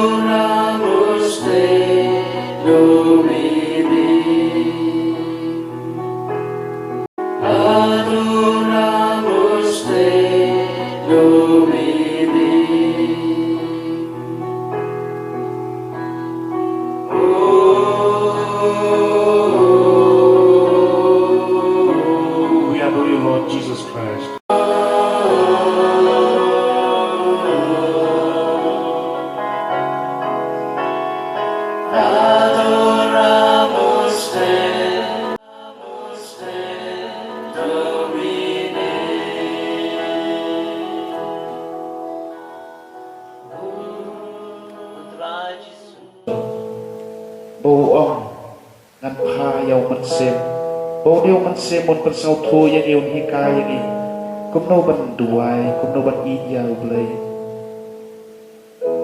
Adoramus te, Domine. Adoramus te, Domine. We adore you, Lord Jesus Christ. Adoramus te, Domine. Putra Yesus. Bố ông ngăn pha yêu mình xem, bố điều mình xem một phần sau thôi yang yêu hi ca yang ini, cũng nô ban duai, cũng nô ban i ya ublay,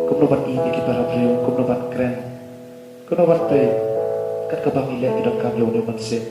cũng nô ban i ni kita rabriu, cũng nô ban kren, cũng nô ban pe, kan kabang ilia idak kami yêu mình xem.